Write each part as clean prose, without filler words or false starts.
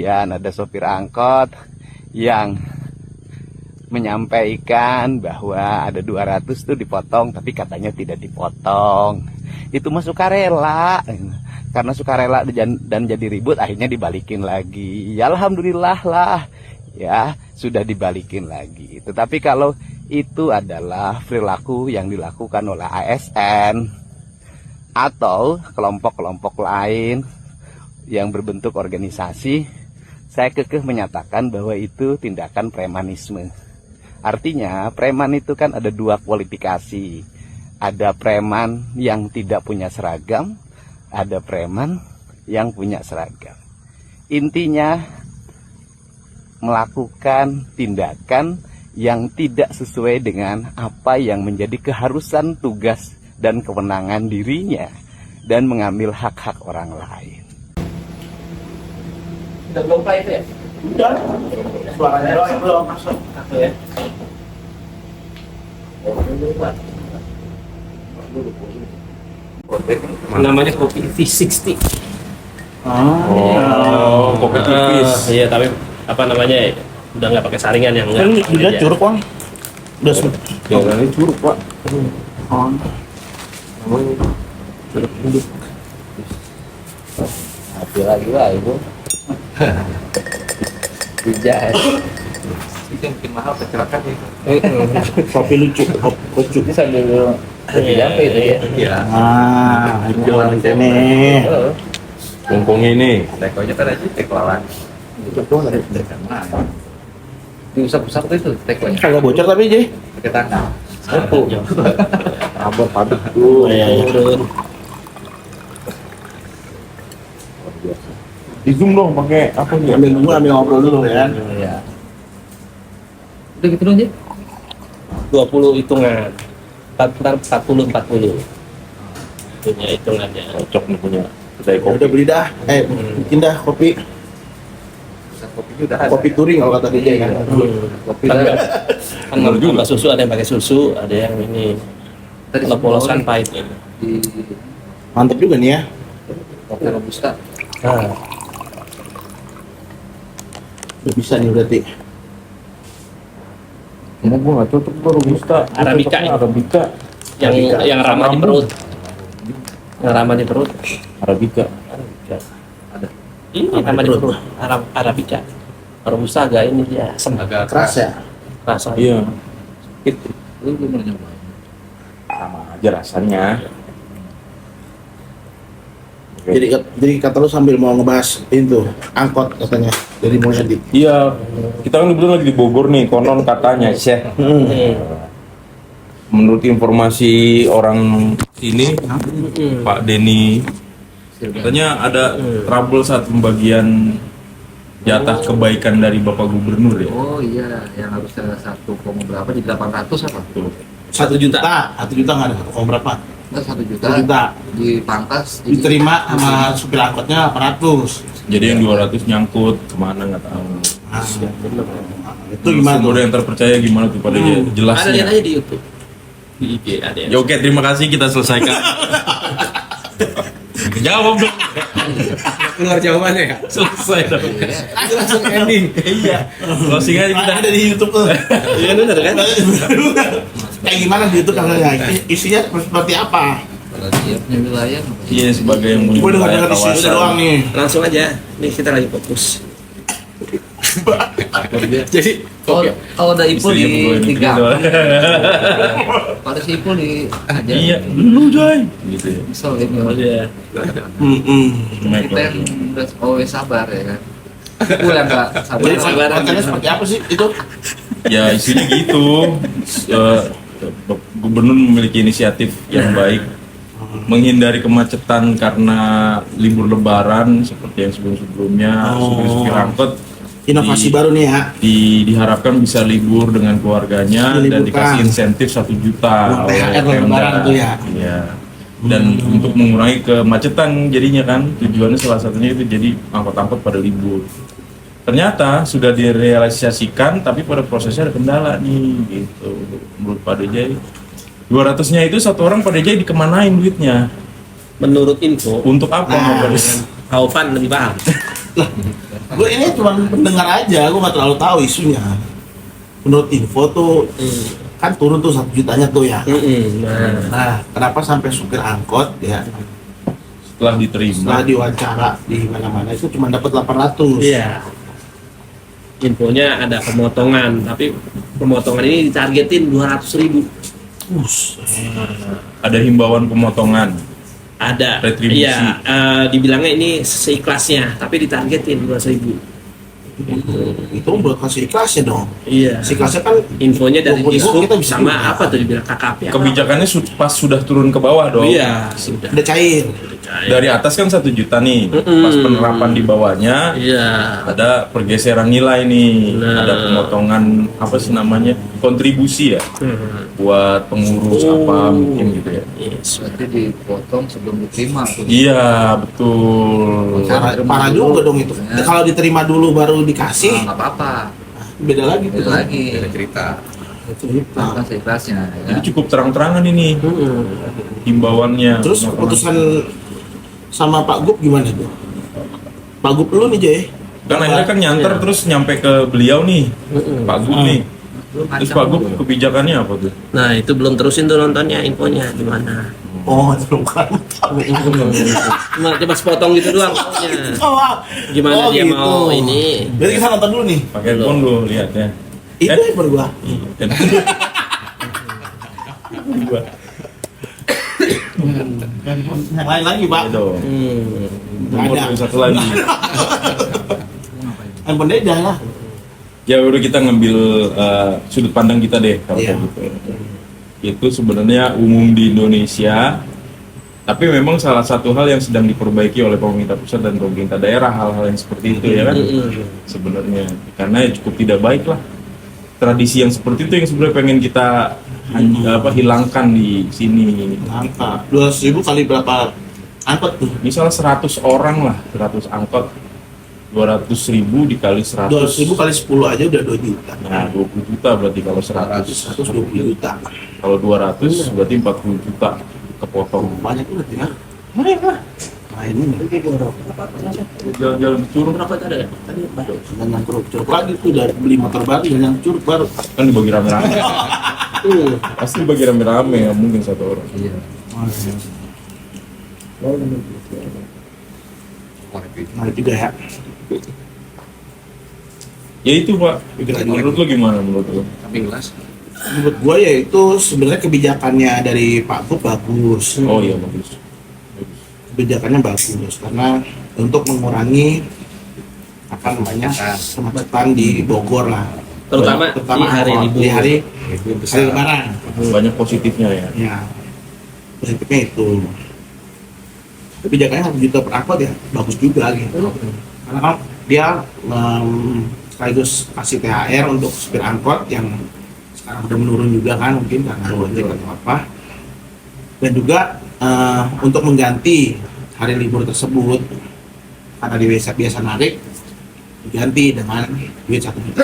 Ada sopir angkot yang menyampaikan bahwa ada 200 tuh dipotong, tapi katanya tidak dipotong. Itu mah sukarela, karena sukarela dan jadi ribut, akhirnya dibalikin lagi. Ya alhamdulillah lah, ya sudah dibalikin lagi. Tetapi kalau itu adalah perilaku yang dilakukan oleh ASN atau kelompok-kelompok lain yang berbentuk organisasi, saya kekeh menyatakan bahwa itu tindakan premanisme. Artinya preman itu kan ada dua kualifikasi. Ada preman yang tidak punya seragam, ada preman yang punya seragam. Intinya melakukan tindakan yang tidak sesuai dengan apa yang menjadi keharusan tugas dan kewenangan dirinya, dan mengambil hak-hak orang lain. Udah belum play itu ya? Udah. Suaranya doang yang belum masuk. Satu ya? Namanya kopi V60. Kopi tipis. Iya, tapi apa namanya? Udah nggak pakai saringan yang enggak. Kan udah curug, Bang. Udah Ini curug, Pak. Curug induk. Hati lagi lah ibu. Tidak. Itu yang bikin mahal kecelakaan itu. kopi lucu, kopi Ini sambil sampai itu ya. Iya. Itu ini. Mumpung ini. Tekonya kan aja teko lawan. Itu tuh ada diusap-usap itu tekonya. Kagak bocor tapi, Ji. Pakai tangan. Abot padat tuh. Iya. Di zoom dong pakai apa nih? Ambil ngobrol dulu ya. Iya. Udah gitu dong, Ji? 20 hitungan. 40. Punya hitungannya. Cocok nih punya kedai Ya kopi. udah beli dah. Bikin dah kopi. Kopinya udah ada. Kopi touring kalau kata DJ kan. Kopi Kan dah. tambah susu, ada yang pakai susu, ada yang ini. Tadi Kalau polos kan pahit ya. di Mantep juga nih ya. kopi robusta. Nah, Udah bisa nih berarti. Ini gua nggak cocok tuh robusta. Arabica Cocoknya ya? Arabica. yang ramah di perut. Yang ramah di perut. Arabica. Arabica. Ada. Ini ramah di perut. Arabica. Robusta agak ini dia asam. Agak Keras ya. Rasa. Iya. Lu belum pernah nyoba. Sama aja rasanya. Jadi kata lu sambil mau ngebahas itu angkot katanya dari Mulyadi. Iya, kita kan kebetulan lagi di Bogor nih, konon katanya, Syekh. Menurut informasi orang ini, Pak Denny, katanya ada trouble saat pembagian jatah kebaikan dari Bapak Gubernur ya. Oh iya, yang harusnya 1, berapa di 800 apa? Tuh. 1 juta nggak ada. Berapa? Enggak 1 juta. 1 juta. Dipangkas Diterima sama supir angkotnya 800. Jadi yang 200 nyangkut kemana nggak tahu. Itu gimana tuh? Sumber yang terpercaya gimana tuh pada Ada lihat jelasnya. aja di YouTube. Di IG ada yang. Ya oke, terima kasih kita selesaikan. Jawab dong. Keluar jawabannya ya? Selesai dong. Langsung ending. Iya. Closing aja kita. Ada di YouTube tuh. Iya benar kan? Kayak gimana di YouTube katanya? Isinya seperti apa? Kalau dia punya wilayah. Iya, sebagai yang punya Gue dengar wilayah di sini kawasan. doang nih. Langsung aja. Nih kita lagi fokus. Jadi Kalau ada Ipul Istrinya pegawai negeri di doang. Kalau ada si Ipul di aja. Iya, lu Joy. Gitu ya. Misal ini oh dia. kita yang udah always sabar ya kan. Ipul yang nggak sabar. Jadi kontennya seperti apa sih itu? Ya isinya gitu. Eh, Gubernur memiliki inisiatif yang baik menghindari kemacetan karena libur lebaran seperti yang sebelum-sebelumnya. Supir-supir angkot Inovasi baru nih ya. diharapkan bisa libur dengan keluarganya dan Diliburkan. dikasih insentif 1 juta Uang oleh THR Pemda. lebaran tuh ya. Iya. Dan untuk mengurangi kemacetan jadinya kan tujuannya salah satunya itu jadi angkot-angkot pada libur. Ternyata sudah direalisasikan tapi pada prosesnya ada kendala nih gitu. Menurut Pak DJ 200-nya itu satu orang Pak DJ dikemanain duitnya? Menurut info, Untuk apa? Nah. Pak DJ? Haufan lebih paham. Gue ini cuma pendengar aja, gue nggak terlalu tahu isunya. Menurut info tuh kan turun tuh 1 jutanya tuh ya. Nah, kenapa sampai supir angkot ya Setelah diterima. setelah diwawancara di mana-mana itu cuma dapat 800. Iya. Infonya ada pemotongan, tapi pemotongan ini ditargetin 200.000. Ada himbauan pemotongan. Ada. Retribusi. Iya, dibilangnya ini seikhlasnya, tapi ditargetin 200.000. Itu buat kasih ikhlasnya dong. Iya. Si ikhlasnya kan Infonya dari 20.000 Dishub kita bisa sama juga. apa tuh dibilang KKP apa? Kebijakannya pas sudah turun ke bawah dong. Iya, sudah. udah cair. Dari atas kan 1 juta nih. Pas penerapan di bawahnya Iya. ada pergeseran nilai nih. Nah. Ada pemotongan apa sih namanya? Kontribusi ya buat pengurus apa mungkin gitu ya. Yes. Berarti dipotong sebelum diterima tuh. Iya, betul. Parah juga dong itu. Ya. Kalau diterima dulu baru dikasih, Nggak apa-apa. beda lagi tuh. Beda lagi. cerita. Cerita. Kan seikhlasnya ya. Jadi cukup terang-terangan ini himbauannya. Terus Pemotongan. keputusan sama Pak Gub gimana tuh? Pak Gub lu nih Jay. Kan akhirnya kan nyanter Iya. terus nyampe ke beliau nih, Pak Gub nih. Terus Pak Gub kebijakannya apa tuh? Nah, itu belum terusin tuh nontonnya infonya gimana. Oh, itu bukan. Cuma coba sepotong gitu doang infonya. Oh, Gimana dia gitu. mau ini? Berarti kita nonton dulu nih. Pakai handphone lu lihat ya. Itu handphone gua. Gua. Yang lain lagi, Pak. Ayo dong. Nggak ada. Nomor satu lagi. Handphone Deda lah. Ya udah kita ngambil sudut pandang kita deh kalau Iya. kayak gitu. Itu sebenarnya umum di Indonesia. Tapi memang salah satu hal yang sedang diperbaiki oleh pemerintah pusat dan pemerintah daerah hal-hal yang seperti itu ya kan sebenarnya karena ya cukup tidak baik lah tradisi yang seperti itu yang sebenarnya pengen kita hilangkan di sini. Angka 200.000 kali berapa angkot tuh? Misalnya 100 orang lah, 100 angkot 200.000 dikali 100. 200.000 kali 10 aja udah 2 juta. Nah, 20 juta berarti kalau 100. 120 juta. Kalau 200 berarti 40 juta kepotong. Banyak banget ya. Banyak lah. Nah ini Jalan-jalan curug Berapa itu ada? Tadi dan yang curug lagi tuh udah beli motor baru dan yang curug baru. kan dibagi rame-rame. Pasti dibagi rame-rame, nggak mungkin satu orang. Iya. Nah juga ya. Ya itu Pak. Menurut lo gimana menurut lo? Kambing gelas. Menurut gua ya itu sebenarnya kebijakannya dari Pak Gub bagus. Oh iya bagus. Kebijakannya bagus karena untuk mengurangi apa namanya kemacetan di Bogor lah. terutama di hari angkot, libur. di hari Itu hari lebaran. Banyak positifnya ya. Ya, positifnya itu. Kebijakannya 1 juta per angkot ya, bagus juga gitu. Karena kan dia sekaligus kasih THR untuk supir angkot yang sekarang udah menurun juga kan mungkin karena gojek atau apa. Dan juga untuk mengganti hari libur tersebut karena di biasa narik diganti dengan duit 1 juta.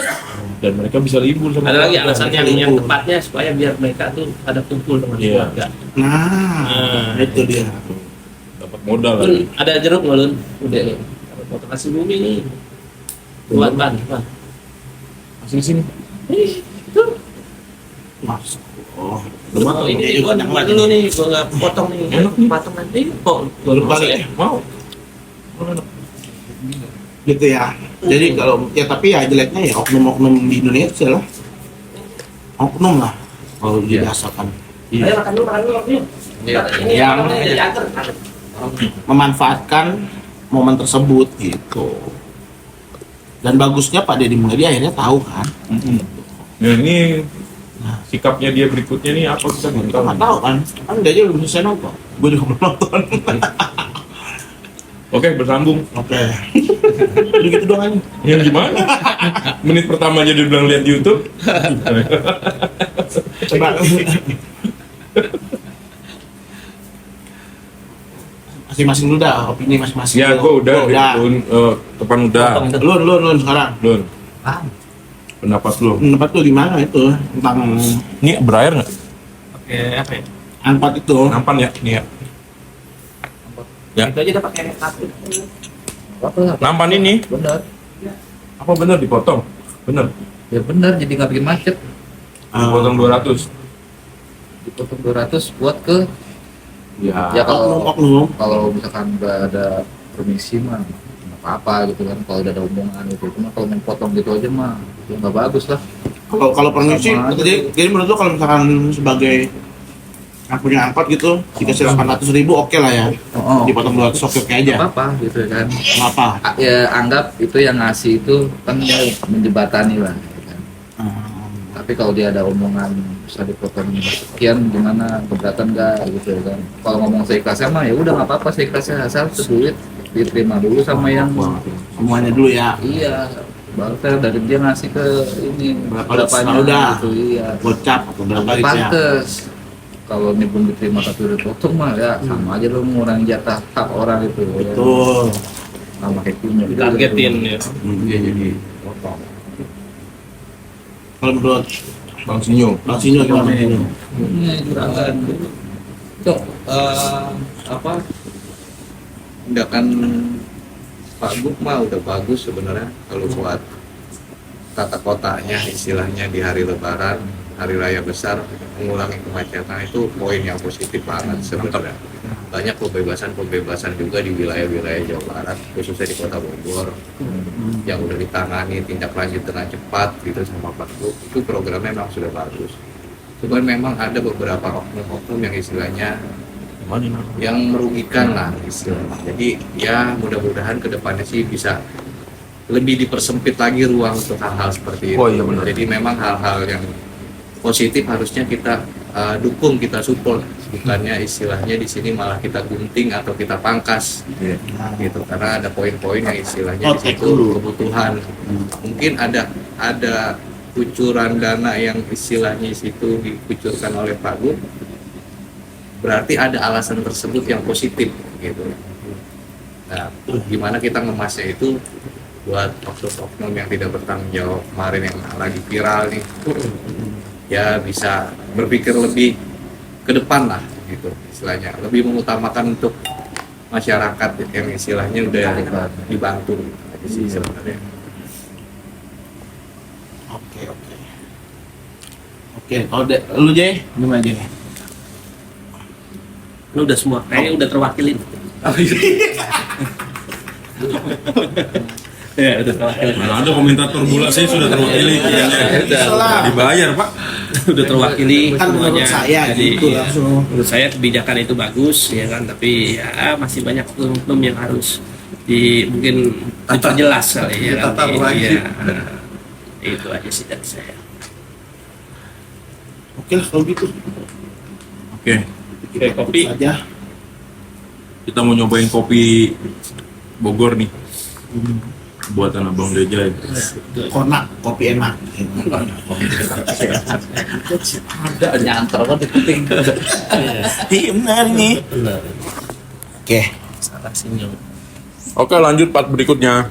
Dan mereka bisa libur sama Ada lagi keluarga. alasan yang tepatnya supaya biar mereka tuh ada kumpul dengan Iya. keluarga. Nah, itu dia. Dapat modal Lun, lagi. ada jeruk nggak Lun? Udah nih. Foto kasih bumi nih. Buat ban. Masih di sini. Ih, tuh. Mas, oh, Oh, ini dia gua juga buat dulu nih, gua nggak potong nih. Enak nih. Potong nanti kok. Baru balik ya? Mau. Gitu ya. Jadi kalau ya tapi ya jeleknya ya oknum-oknum di Indonesia lah. Oknum lah kalau dibiasakan. Ayo makan dulu, makan dulu. Yuk. Iya. Ini Yang- apa namanya? Diantar. Memanfaatkan momen tersebut gitu. Dan bagusnya Pak Deddy Mulyadi akhirnya tahu kan. Nah ini sikapnya dia berikutnya nih apa kita nggak Kita tahu. nggak tahu kan. Kan dia aja belum selesai nonton. Gue juga belum nonton. Oke bersambung. Oke. Udah gitu doang aja. Yang gimana? Menit pertama aja dia bilang lihat di YouTube. Coba. Masing-masing dulu dah opini masing-masing. Ya gue udah, Oh, udah. depan udah. Lu sekarang. Lun, pendapat lu. Pendapat lu gimana itu tentang Ini berair nggak? Oke, apa ya? angkot itu? Nampan ya? Nih ya. Ya. Itu aja udah pakai kartu. Apa? Nampan ini. Benar. Apa bener dipotong? Bener. Ya benar, jadi nggak bikin macet. Dipotong 200. Dipotong 200 buat ke Ya. ya kalau oknum. kalau misalkan udah ada permisi mah nggak apa-apa gitu kan, kalau udah ada omongan gitu. Cuma kalau main potong gitu aja mah ya nggak bagus lah. Kalau permisi, Sama aja. jadi menurut lo kalau misalkan sebagai yang punya angkot gitu dikasih 800.000 oke lah ya, Oh, dipotong 200 oke aja. apa gitu kan. Apa? Ya anggap itu yang ngasih itu kan dia menjebatani lah gitu kan. Tapi kalau dia ada omongan bisa dipotong sekian gimana, keberatan nggak gitu kan. Kalau ngomong seikhlasnya mah ya udah nggak apa-apa, seikhlasnya asal tuh duit diterima dulu sama yang Semuanya dulu ya. iya, baru kan dari dia ngasih ke ini Berapanya udah gitu, iya. gocap atau berapa gitu ya. Pantes kalau ini belum diterima tapi udah potong mah ya sama aja lo mengurangi jatah hak orang itu ya. Betul. Sama happy-nya Targetin ya. Iya jadi potong. Kalau menurut Bang Sinyo. Bang Sinyo gimana ini? ini jualan Cok, apa tindakan Pak Gub mah udah bagus sebenarnya kalau buat tata kotanya, istilahnya di hari Lebaran, hari raya besar, mengurangi kemacetan itu poin yang positif banget sebenarnya. Banyak pembebasan juga di wilayah-wilayah Jawa Barat, khususnya di Kota Bogor, yang udah ditangani tindak lanjut dengan cepat gitu sama Pak Gub. Itu programnya memang sudah bagus. Cuman memang ada beberapa oknum-oknum yang istilahnya yang merugikan lah istilahnya. Jadi ya mudah-mudahan kedepannya sih bisa lebih dipersempit lagi ruang untuk hal-hal seperti itu. Oh, iya benar. Jadi memang hal-hal yang positif harusnya kita dukung, kita support, bukannya istilahnya di sini malah kita gunting atau kita pangkas gitu, karena ada poin-poin yang istilahnya di situ kebutuhan. Mungkin ada kucuran dana yang istilahnya di situ dikucurkan oleh Pak Gub, berarti ada alasan tersebut yang positif gitu. Nah, gimana kita ngemasnya itu buat oknum-oknum yang tidak bertanggung jawab kemarin yang lagi viral nih, ya bisa berpikir lebih ke depan lah gitu, istilahnya lebih mengutamakan untuk masyarakat yang istilahnya udah dibantu aja sih sebenarnya. Oke, kalau lu Jay gimana Jay? Lu udah semua, kayaknya udah terwakilin. Ya, udah terwakilin. Mana ada komentator bola saya sudah terwakili kayaknya. Dibayar, Pak. Udah terwakili Kan menurut semuanya. saya Jadi gitu ya, langsung. menurut saya kebijakan itu bagus ya kan, tapi ya masih banyak oknum yang harus mungkin diperjelas kali ya kan. Iya. Itu aja sih dari saya. Oke lah kalau gitu. Oke, Kita kopi. tutup saja. kita mau nyobain kopi Bogor nih. Buatan Abang Deja. Konak, kopi enak. ada nyantar kan di kuping. Iya benar nih. Benar. Oke. Salah senyum. Oke, lanjut part berikutnya.